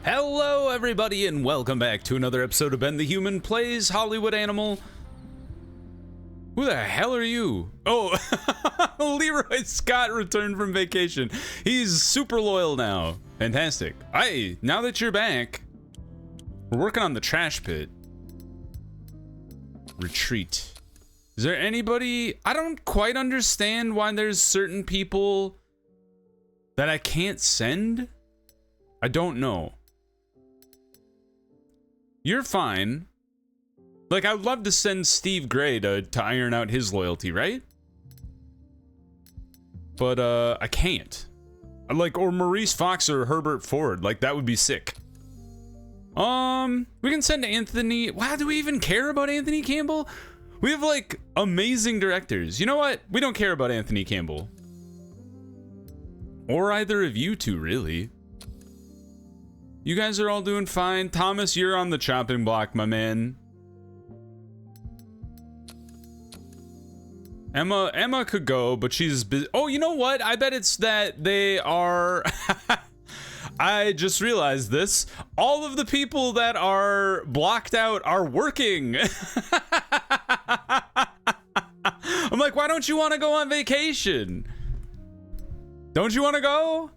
Hello everybody and welcome back to another episode of Ben the Human Plays Hollywood Animal. Who the hell are you? Oh, Leroy Scott returned from vacation. He's super loyal now. Fantastic. Hey, now that you're back, we're working on the trash pit. Retreat. Is there anybody? I don't quite understand why there's certain people that I can't send. I don't know. You're fine. Like, I would love to send Steve Gray to iron out his loyalty, right? But, I can't. Like, or Maurice Fox or Herbert Ford. Like, that would be sick. We can send Anthony. Wow, do we even care about Anthony Campbell? We have, like, amazing directors. You know what? We don't care about Anthony Campbell. Or either of you two, really. You guys are all doing fine. Thomas, you're on the chopping block, my man. Emma could go, but she's busy. Oh, you know what? I bet it's that they are... I just realized this. All of the people that are blocked out are working. I'm like, why don't you want to go on vacation? Don't you want to go?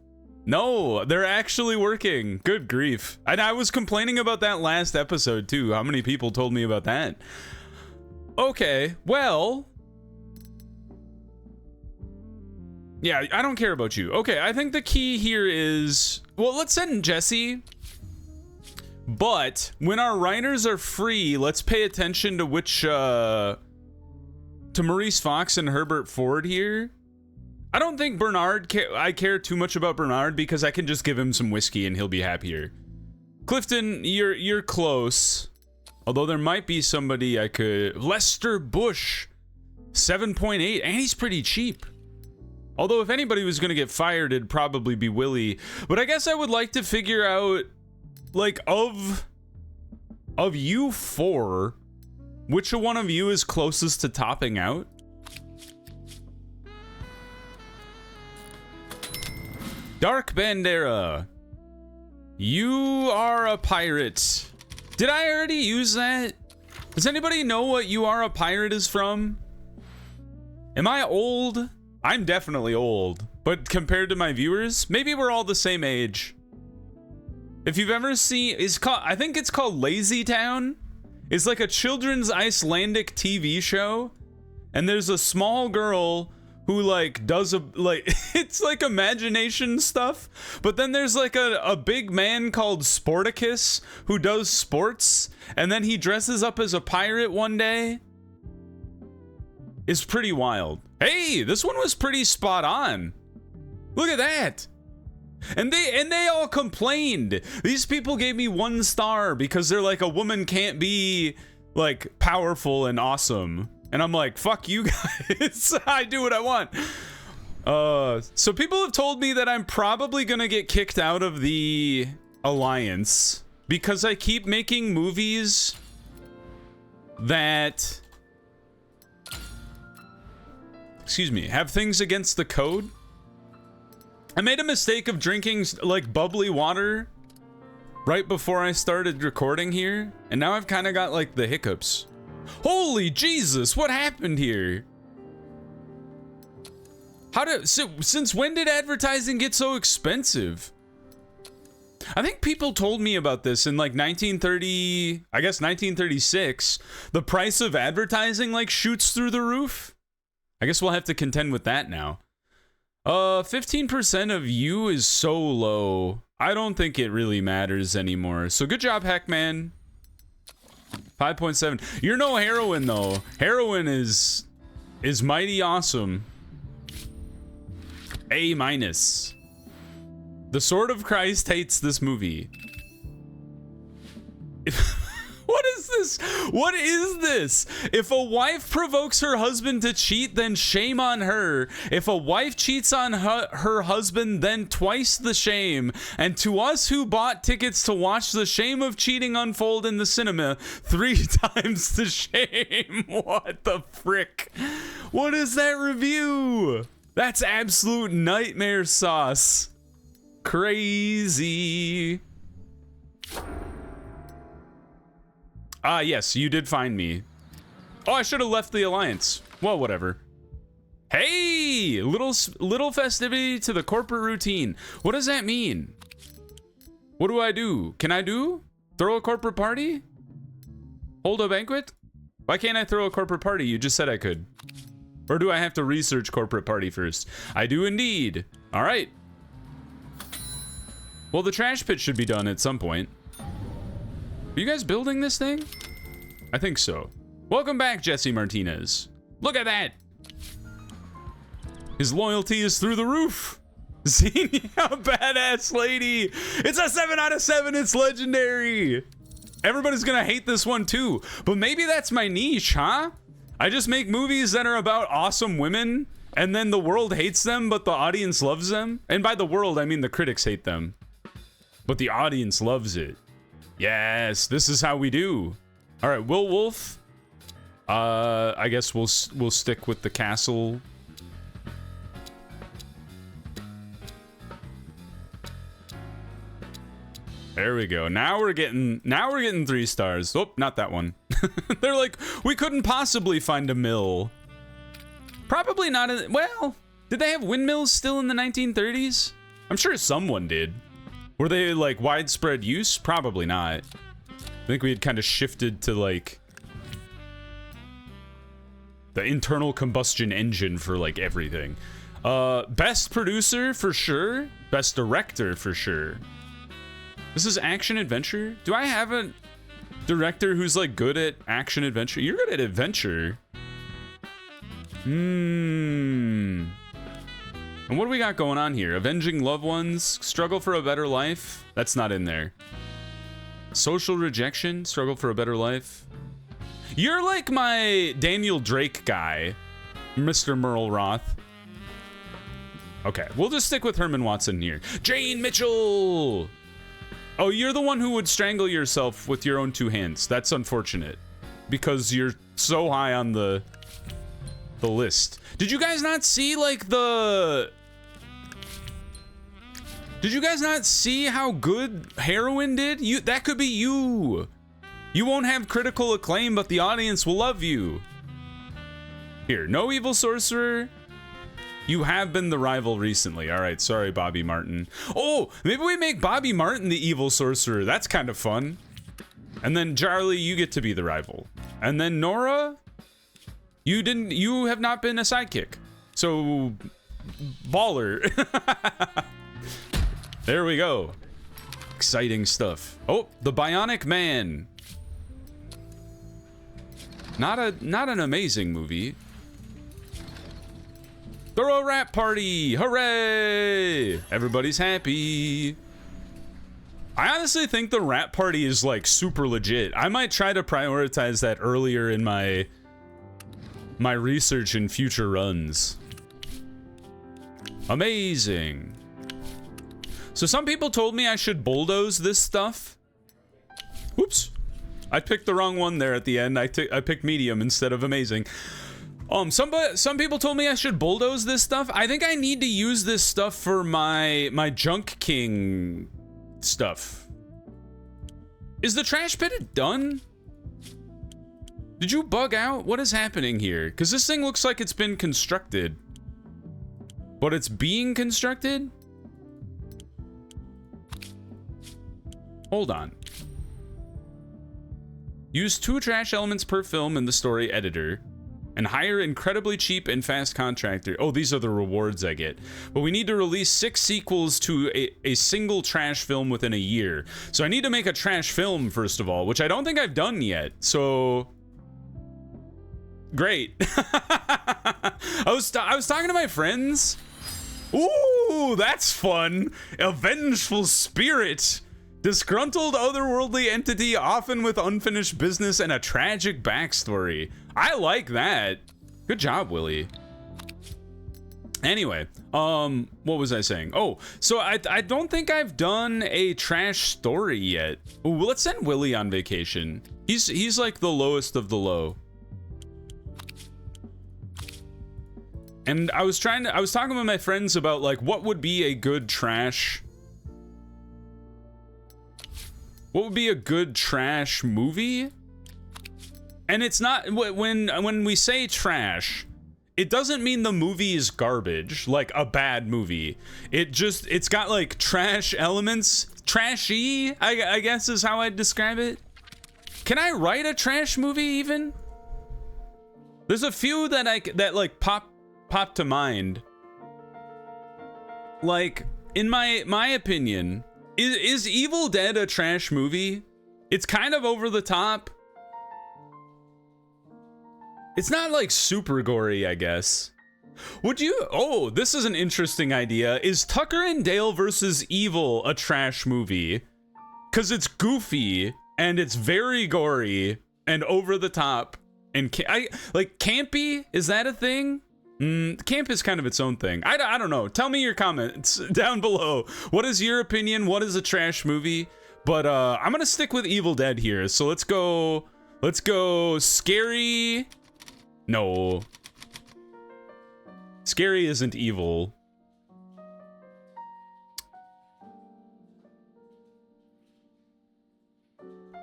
No, they're actually working. Good grief. And I was complaining about that last episode too. How many people told me about that? Okay, well. Yeah, I don't care about you. Okay, I think the key here is, well, let's send Jesse. But when our writers are free, let's pay attention to which, to Maurice Fox and Herbert Ford here. I don't think Bernard, I care too much about Bernard because I can just give him some whiskey and he'll be happier. Clifton, you're close. Although there might be somebody I could... Lester Bush, 7.8, and he's pretty cheap. Although if anybody was gonna get fired, it'd probably be Willie. But I guess I would like to figure out, like, of you four, which one of you is closest to topping out? Dark Bandera, you are a pirate. Did I already use that? Does anybody know what You Are a Pirate is from? Am I old? I'm definitely old, but compared to my viewers, maybe we're all the same age. If you've ever seen, I think it's called Lazy Town. It's like a children's Icelandic TV show, and there's a small girl who like does it's like imagination stuff, but then there's like a big man called Sporticus who does sports, and then he dresses up as a pirate one day. It's pretty wild. Hey, this one was pretty spot on. Look at that. And they all complained. These people gave me 1 star because they're like, a woman can't be like powerful and awesome. And I'm like, fuck you guys. I do what I want. So people have told me that I'm probably gonna get kicked out of the Alliance because I keep making movies that, excuse me, have things against the code. I made a mistake of drinking like bubbly water right before I started recording here, and now I've kind of got like the hiccups. Holy Jesus, what happened here? Since when did advertising get so expensive? I think people told me about this in like 1930, I guess 1936. The price of advertising like shoots through the roof. I guess we'll have to contend with that now. 15% of you is so low. I don't think it really matters anymore. So good job, Hackman. 5.7. You're no heroin though. Heroin is mighty awesome. A-. The Sword of Christ hates this movie. What is this? What is this? If a wife provokes her husband to cheat, then shame on her. If a wife cheats on her husband, then twice the shame. And to us who bought tickets to watch the shame of cheating unfold in the cinema, 3 times the shame. What the frick? What is that review? That's absolute nightmare sauce. Crazy. Ah, yes, you did find me. Oh, I should have left the alliance. Well, whatever. Hey, little festivity to the corporate routine. What does that mean? What do I do? Can I throw a corporate party? Hold a banquet? Why can't I throw a corporate party? You just said I could. Or do I have to research corporate party first? I do indeed. All right. Well, the trash pit should be done at some point. Are you guys building this thing? I think so. Welcome back, Jesse Martinez. Look at that. His loyalty is through the roof. Xenia, badass lady. It's a 7 out of 7. It's legendary. Everybody's gonna hate this one too, but maybe that's my niche, huh? I just make movies that are about awesome women, and then the world hates them, but the audience loves them. And by the world, I mean the critics hate them, but the audience loves it. Yes, this is how we do. All right, Will Wolf. I guess we'll stick with the castle. There we go. Now we're getting 3 stars. Oh, not that one. They're like, we couldn't possibly find a mill. Probably not. Well, did they have windmills still in the 1930s? I'm sure someone did. Were they like widespread use? Probably not. I think we had kind of shifted to like the internal combustion engine for like everything. Best producer for sure. Best director for sure. This is action adventure? Do I have a director who's like good at action adventure? You're good at adventure. And what do we got going on here? Avenging loved ones, struggle for a better life. That's not in there. Social rejection, struggle for a better life. You're like my Daniel Drake guy, Mr. Merle Roth. Okay, we'll just stick with Herman Watson here. Jane Mitchell. Oh, you're the one who would strangle yourself with your own 2 hands. That's unfortunate because you're so high on the list. Did you guys not see like Did you guys not see how good Heroin did? That could be you. You won't have critical acclaim, but the audience will love you. Here, no evil sorcerer. You have been the rival recently. All right, sorry, Bobby Martin. Oh, maybe we make Bobby Martin the evil sorcerer. That's kind of fun. And then Charlie, you get to be the rival. And then Nora, you have not been a sidekick. So, baller. There we go. Exciting stuff. Oh, the Bionic Man. Not an amazing movie. Throw a rap party! Hooray! Everybody's happy. I honestly think the rap party is like super legit. I might try to prioritize that earlier in my research in future runs. Amazing. So some people told me I should bulldoze this stuff. Whoops. I picked the wrong one there at the end. I picked medium instead of amazing. Some people told me I should bulldoze this stuff. I think I need to use this stuff for my Junk King stuff. Is the trash pit done? Did you bug out? What is happening here? Because this thing looks like it's been constructed. But it's being constructed? Hold on. Use 2 trash elements per film in the story editor. And hire incredibly cheap and fast contractor. Oh, these are the rewards I get. But we need to release 6 sequels to a single trash film within a year. So I need to make a trash film, first of all, which I don't think I've done yet. So, great. I was talking to my friends. Ooh, that's fun. A vengeful spirit. Disgruntled otherworldly entity, often with unfinished business and a tragic backstory. I like that. Good job, Willie. Anyway, what was I saying? Oh, so I don't think I've done a trash story yet. Ooh, let's send Willie on vacation. He's like the lowest of the low. And I was talking with my friends about like what would be a good trash. What would be a good trash movie? And it's not, when we say trash, it doesn't mean the movie is garbage, like a bad movie. It's got like trash elements. Trashy, I guess is how I'd describe it. Can I write a trash movie even? There's a few that like pop to mind. Like, in my opinion, is Evil Dead a trash movie? It's kind of over the top. It's not like super gory, I guess. Would you? Oh, this is an interesting idea. Is Tucker and Dale versus Evil a trash movie? Because it's goofy and it's very gory and over the top and like campy. Is that a thing? Camp is kind of its own thing. I don't know. Tell me your comments down below. What is your opinion? What is a trash movie? But I'm gonna stick with Evil Dead here. So let's go scary. No. Scary isn't evil.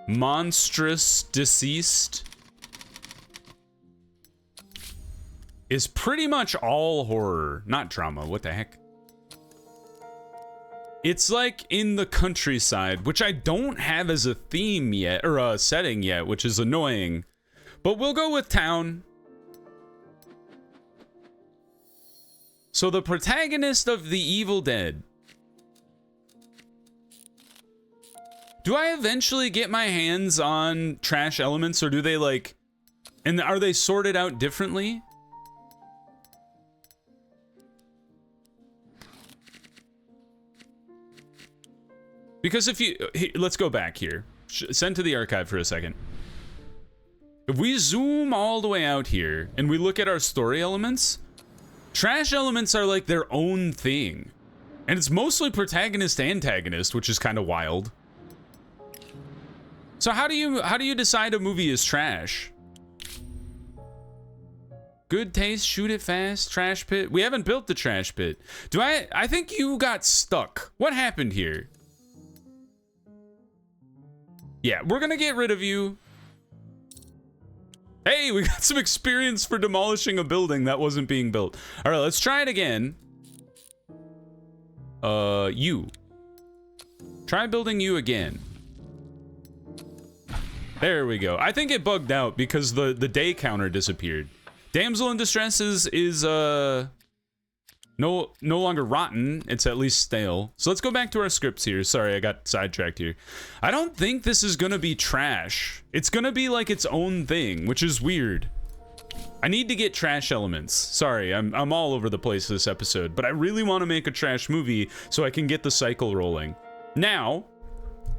Monstrous Deceased is pretty much all horror, not drama. What the heck? It's like in the countryside, which I don't have as a theme yet, or a setting yet, which is annoying. But we'll go with town. So the protagonist of The Evil Dead. Do I eventually get my hands on trash elements, or do they like, and are they sorted out differently? Because if you, let's go back here. Send to the archive for a second. If we zoom all the way out here and we look at our story elements, trash elements are like their own thing. And it's mostly protagonist antagonist, which is kind of wild. So how do you decide a movie is trash? Good taste, shoot it fast, trash pit. We haven't built the trash pit. I think you got stuck. What happened here? Yeah, we're gonna get rid of you. Hey, we got some experience for demolishing a building that wasn't being built. All right, let's try it again. You. Try building you again. There we go. I think it bugged out because the day counter disappeared. Damsel in Distress is no longer rotten. It's at least stale. So let's go back to our scripts here. Sorry, I got sidetracked here. I don't think this is gonna be trash. It's gonna be like its own thing, which is weird. I need to get trash elements. Sorry, I'm all over the place this episode, but I really want to make a trash movie so I can get the cycle rolling. Now,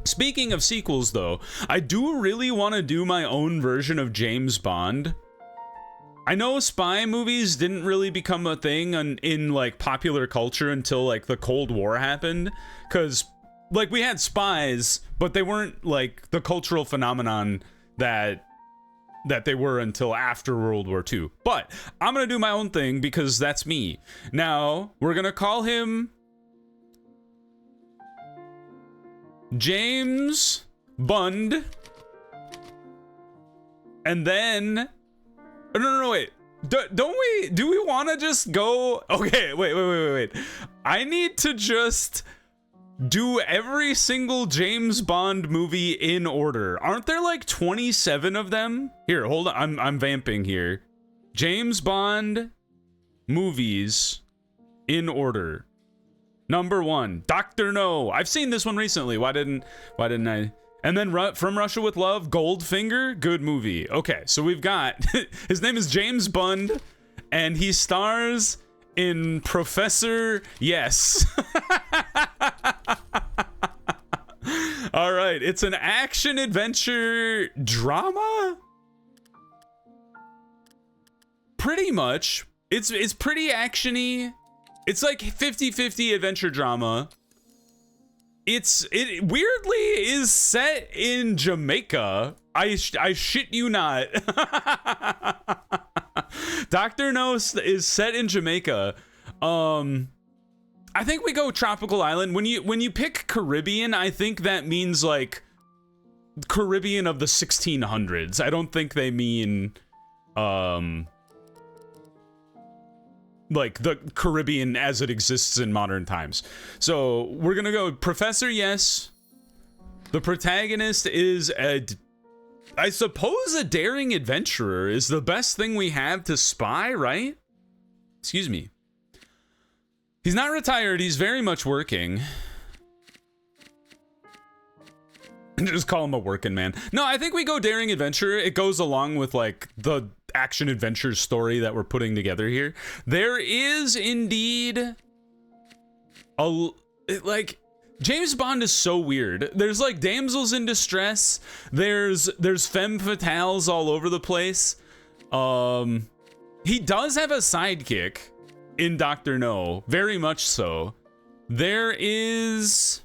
speaking of sequels though, I do really want to do my own version of James Bond. I know spy movies didn't really become a thing in like popular culture until like the Cold War happened, because like we had spies, but they weren't like the cultural phenomenon that they were until after World War II. But I'm gonna do my own thing because that's me. Now we're gonna call him James Bond, and then. No, wait. Do we want to just go? Okay, wait. I need to just do every single James Bond movie in order. Aren't there like 27 of them? Here, hold on. I'm vamping here. James Bond movies in order. Number 1, Dr. No. I've seen this one recently. Why didn't I? And then From Russia with Love, Goldfinger, good movie. Okay, so we've got, his name is James Bond, and he stars in Professor Yes. All right, it's an action adventure drama? Pretty much. It's pretty actiony. It's like 50-50 adventure drama. It weirdly is set in Jamaica. I shit you not. Dr. No is set in Jamaica. I think we go tropical island. When you pick Caribbean, I think that means like Caribbean of the 1600s. I don't think they mean like the Caribbean as it exists in modern times. So we're gonna go Professor Yes. The protagonist is I suppose a daring adventurer is the best thing we have to spy, right? Excuse me. He's not retired, he's very much working. Just call him a working man. No, I think we go daring adventurer. It goes along with like the action adventure story that we're putting together here. There is indeed like James Bond is so weird. There's like damsels in distress. There's femme fatales all over the place. He does have a sidekick in Dr. No, very much so. There is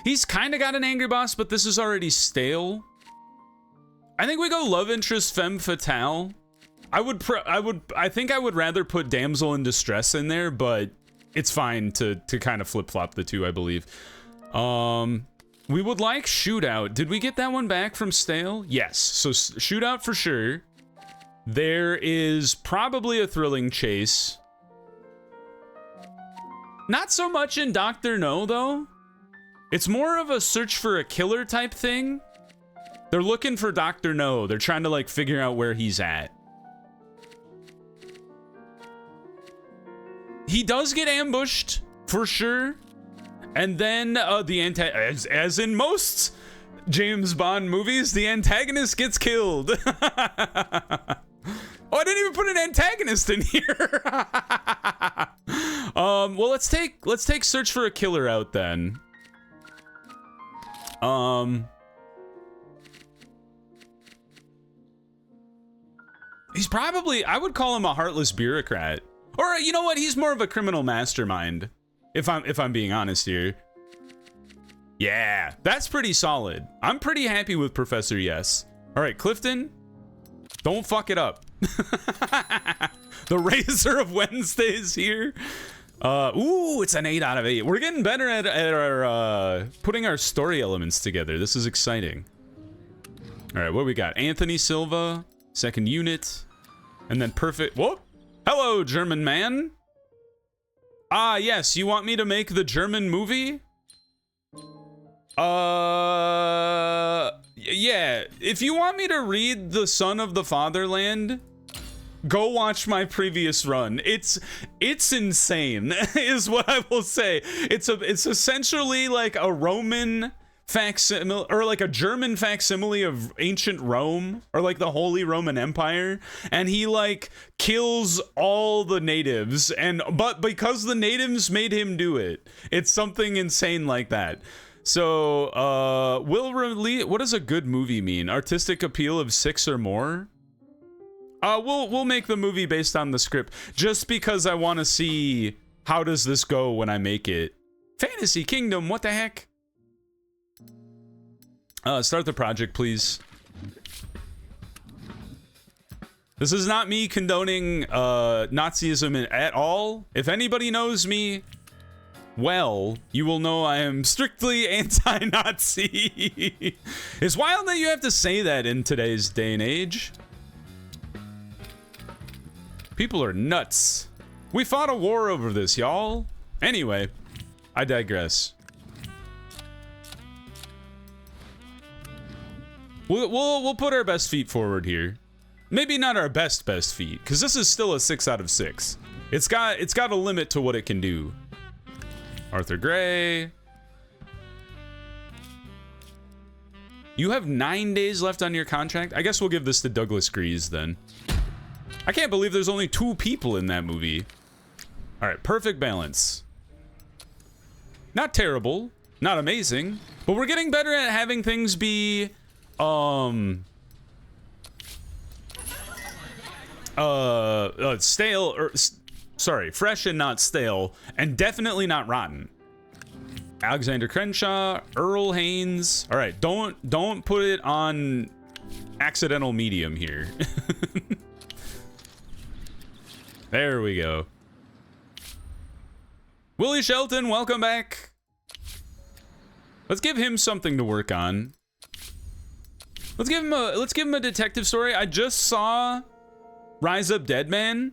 He's kind of got an angry boss, but this is already stale. I think we go love interest femme fatale. I think I would rather put damsel in distress in there, but it's fine to kind of flip-flop the two, I believe. We would like shootout. Did we get that one back from stale? Yes. So shootout for sure. There is probably a thrilling chase. Not so much in Dr. No, though. It's more of a search for a killer type thing. They're looking for Dr. No. They're trying to like figure out where he's at. He does get ambushed for sure. And then as in most James Bond movies, the antagonist gets killed. Oh, I didn't even put an antagonist in here. Well, let's take search for a killer out then. He's probably, I would call him a heartless bureaucrat. Or you know what? He's more of a criminal mastermind. If I'm being honest here. Yeah, that's pretty solid. I'm pretty happy with Professor Yes. All right, Clifton, don't fuck it up. The Razor of Wednesdays here. Ooh, it's an 8 out of 8. We're getting better at our putting our story elements together. This is exciting. All right, what we got? Anthony Silva, second unit, and then perfect. Whoop. Hello, German man. Ah, yes, you want me to make the German movie? Yeah, if you want me to read The Son of the Fatherland, go watch my previous run. It's insane, is what I will say. It's essentially like a Roman facsimile, or like a German facsimile of ancient Rome, or like the Holy Roman Empire, and he like kills all the natives, but because the natives made him do it, it's something insane like that. So what does a good movie mean? Artistic appeal of 6 or more? We'll make the movie based on the script, just because I want to see how does this go when I make it. Fantasy Kingdom, what the heck? Start the project, please. This is not me condoning Nazism at all. If anybody knows me well, you will know I am strictly anti-Nazi. It's wild that you have to say that in today's day and age. People are nuts. We fought a war over this, y'all. Anyway, I digress. We'll put our best feet forward here. Maybe not our best feet, because this is still a 6 out of 6. It's got a limit to what it can do. Arthur Gray. You have 9 days left on your contract? I guess we'll give this to Douglas Grease then. I can't believe there's only 2 people in that movie. All right, perfect balance. Not terrible, not amazing, but we're getting better at having things be stale, or sorry, fresh and not stale, and definitely not rotten. Alexander Crenshaw, Earl Haynes. All right, don't put it on accidental medium here. There we go. Willie Shelton, welcome back. Let's give him something to work on. Let's give him a detective story. I just saw Rise Up Dead Man,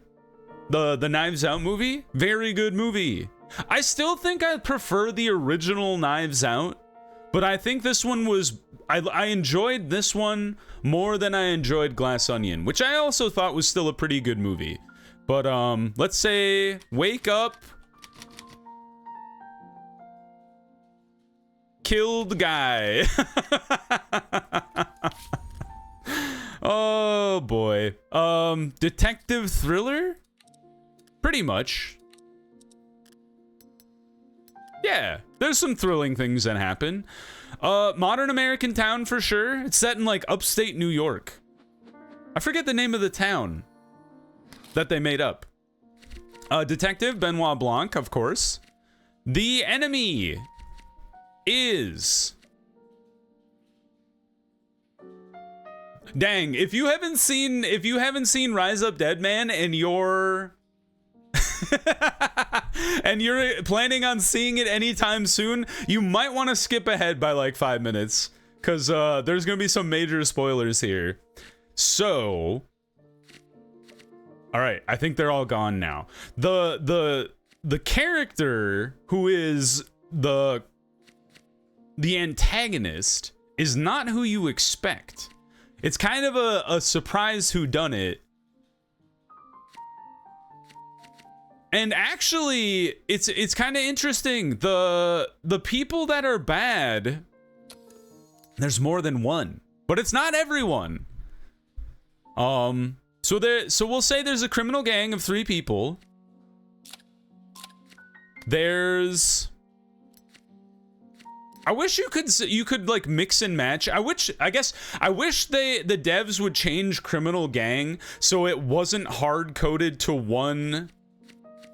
the Knives Out movie. Very good movie. I still think I prefer the original Knives Out, but I think this one was, I enjoyed this one more than I enjoyed Glass Onion, which I also thought was still a pretty good movie. But let's say wake up, killed guy. Oh boy. Detective thriller? Pretty much. Yeah, there's some thrilling things that happen. Modern American town for sure. It's set in like upstate New York. I forget the name of the town that they made up. Detective Benoit Blanc, of course. The enemy is... Dang, if you haven't seen Rise Up Dead Man and you're and you're planning on seeing it anytime soon, you might want to skip ahead by like 5 minutes, because there's gonna be some major spoilers here. So, all right, I think they're all gone now. The character who is the antagonist is not who you expect. It's kind of a surprise whodunit. And actually, it's kind of interesting. The people that are bad, there's more than one, but it's not everyone. So we'll say there's a criminal gang of 3 people. I wish you could like mix and match. I wish the devs would change criminal gang so it wasn't hard coded to one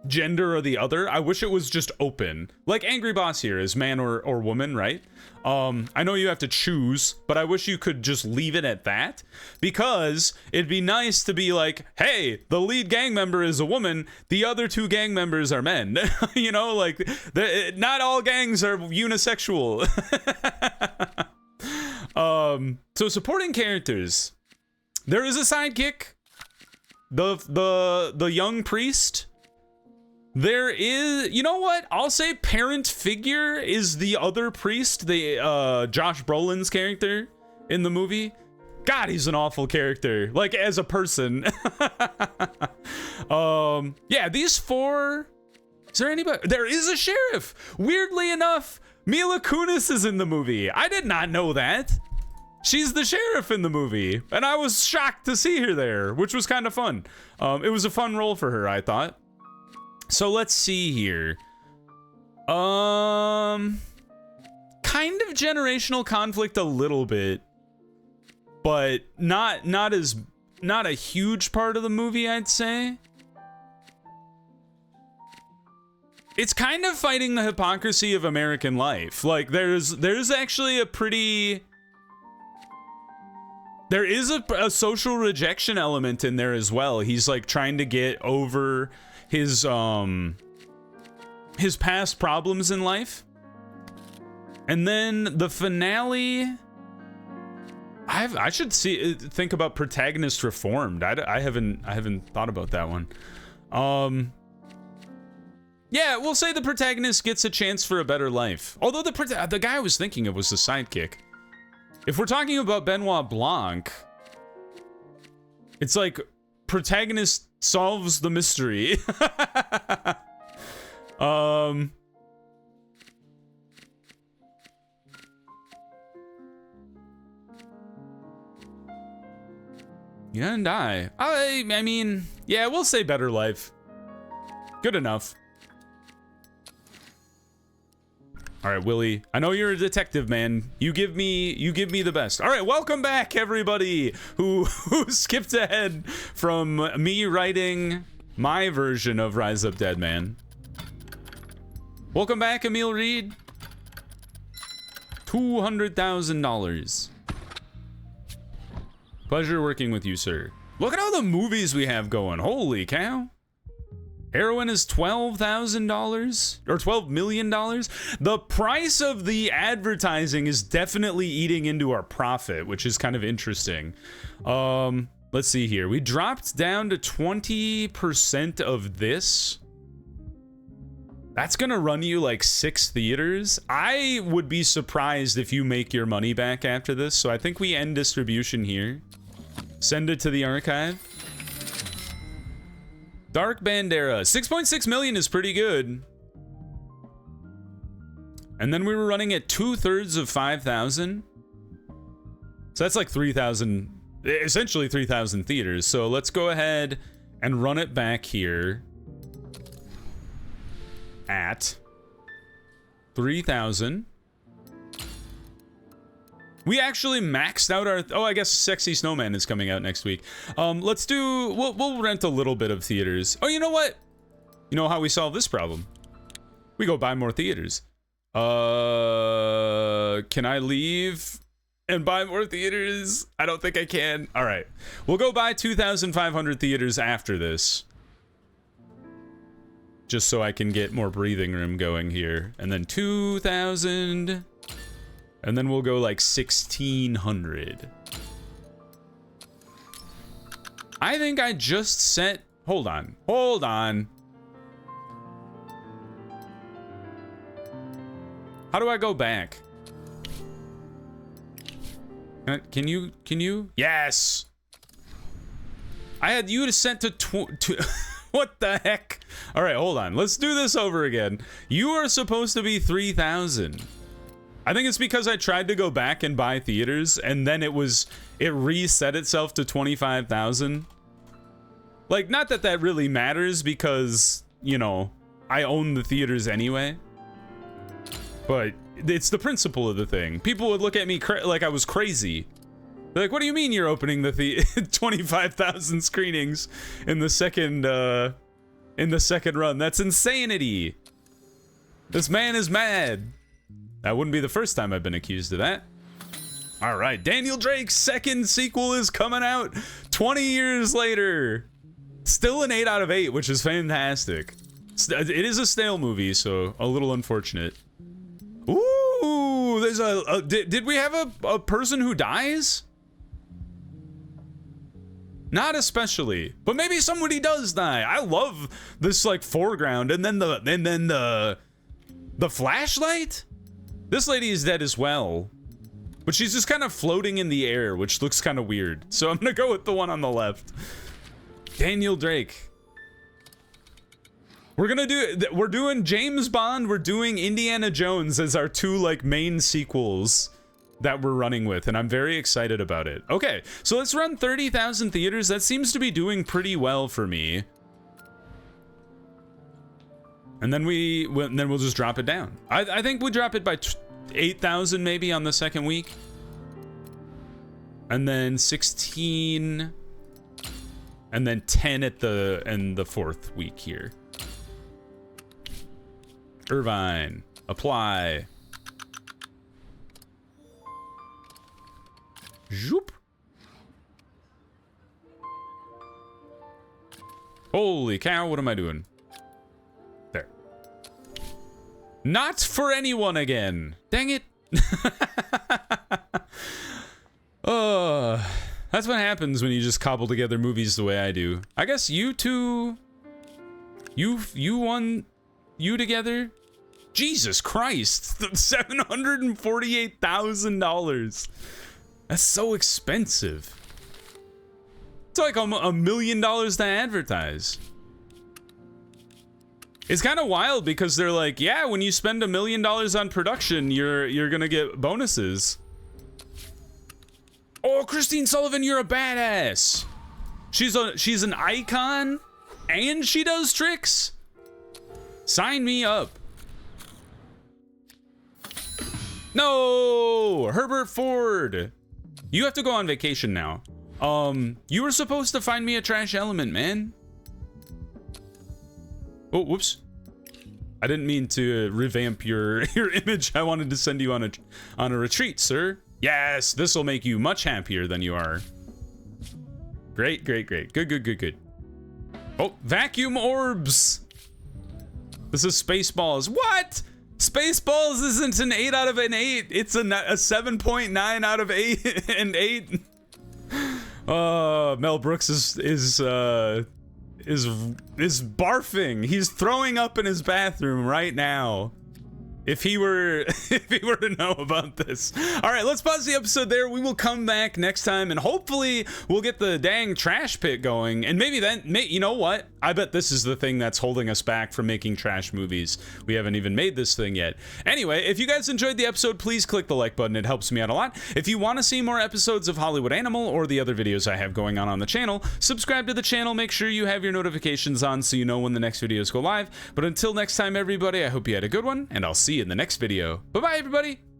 gender or the other. I wish it was just open. Like Angry Boss here is man or woman, right? I know you have to choose, but I wish you could just leave it at that, because it'd be nice to be like, hey, the lead gang member is a woman, the other 2 gang members are men. You know, like not all gangs are unisexual. So supporting characters, there is a sidekick, the young priest. There is, you know what? I'll say parent figure is the other priest, the Josh Brolin's character in the movie. God, he's an awful character, like as a person. Yeah, these 4. Is there anybody? There is a sheriff. Weirdly enough, Mila Kunis is in the movie. I did not know that. She's the sheriff in the movie, and I was shocked to see her there, which was kind of fun. It was a fun role for her, I thought. So let's see here. Kind of generational conflict a little bit, but not a huge part of the movie, I'd say. It's kind of fighting the hypocrisy of American life. Like there's actually a pretty... There is a social rejection element in there as well. He's like trying to get over his past problems in life. And then the finale, I should think about protagonist reformed. I haven't thought about that one. Yeah, we'll say the protagonist gets a chance for a better life. Although the guy I was thinking of was the sidekick. If we're talking about Benoit Blanc, it's like protagonist solves the mystery. You didn't die. I mean, yeah, we'll say better life. Good enough. All right, Willie, I know you're a detective, man. You give me the best. All right, welcome back, everybody who skipped ahead from me writing my version of Rise Up Dead Man. Welcome back, Emil Reed. $200,000. Pleasure working with you, sir. Look at all the movies we have going. Holy cow. Heroin is $12,000 or $12 million. The price of the advertising is definitely eating into our profit, which is kind of interesting. Let's see here. We dropped down to 20% of this. That's gonna run you like 6 theaters. I would be surprised if you make your money back after this. So I think we end distribution here. Send it to the archive. Dark Bandera, 6.6 million is pretty good. And then we were running at 2/3 of 5,000. So that's like 3,000, essentially 3,000 theaters. So let's go ahead and run it back here at 3,000. We actually maxed out our, oh, I guess Sexy Snowman is coming out next week. Let's do, we'll rent a little bit of theaters. Oh, you know what? You know how we solve this problem? We go buy more theaters. Can I leave and buy more theaters? I don't think I can. All right. We'll go buy 2,500 theaters after this. Just so I can get more breathing room going here. And then 2,000. And then we'll go like 1,600. I think I just set... Hold on. Hold on. How do I go back? Can you? Yes! I had you to set to what the heck? All right, hold on. Let's do this over again. You are supposed to be 3,000. I think it's because I tried to go back and buy theaters, and then it reset itself to 25,000. Like, not that that really matters because, you know, I own the theaters anyway. But it's the principle of the thing. People would look at me like I was crazy. They're like, what do you mean you're opening the 25,000 screenings in the second run? That's insanity. This man is mad. That wouldn't be the first time I've been accused of that. All right, Daniel Drake's second sequel is coming out 20 years later. Still an 8 out of 8, which is fantastic. It is a stale movie, so a little unfortunate. Ooh, there's did we have a person who dies? Not especially, but maybe somebody does die. I love this like foreground, and then the flashlight. This lady is dead as well, but she's just kind of floating in the air, which looks kind of weird. So I'm gonna go with the one on the left. Daniel Drake. We're doing James Bond, we're doing Indiana Jones as our 2 like main sequels that we're running with, and I'm very excited about it. Okay, so let's run 30,000 theaters. That seems to be doing pretty well for me. And then we'll just drop it down. I think we drop it by 8,000 maybe on the second week. And then 16 and then 10 at the fourth week here. Irvine, apply. Zoop. Holy cow, what am I doing? There. Not for anyone again. Dang it. That's what happens when you just cobble together movies the way I do. I guess you two, you won you together? Jesus Christ, $748,000. That's so expensive. It's like $1 million to advertise. It's kind of wild because they're like, yeah, when you spend $1 million on production, you're gonna get bonuses. Oh, Christine Sullivan, you're a badass. She's an icon, and she does tricks. Sign me up. No, Herbert Ford. You have to go on vacation now. You were supposed to find me a trash element, man. Oh, whoops. I didn't mean to revamp your image. I wanted to send you on a retreat, sir. Yes, this will make you much happier than you are. Great, great, great. Good, good, good, good. Oh, vacuum orbs. This is Spaceballs. What? Spaceballs isn't an 8 out of an 8. It's a 7.9 out of 8 and 8. Mel Brooks is barfing. He's throwing up in his bathroom right now. If he were to know about this. All right, let's pause the episode there. We will come back next time, and hopefully we'll get the dang trash pit going. And maybe then, you know what? I bet this is the thing that's holding us back from making trash movies. We haven't even made this thing yet. Anyway, if you guys enjoyed the episode, please click the like button. It helps me out a lot. If you want to see more episodes of Hollywood Animal or the other videos I have going on the channel, subscribe to the channel. Make sure you have your notifications on so you know when the next videos go live. But until next time, everybody, I hope you had a good one, and I'll see you in the next video. Bye-bye, everybody.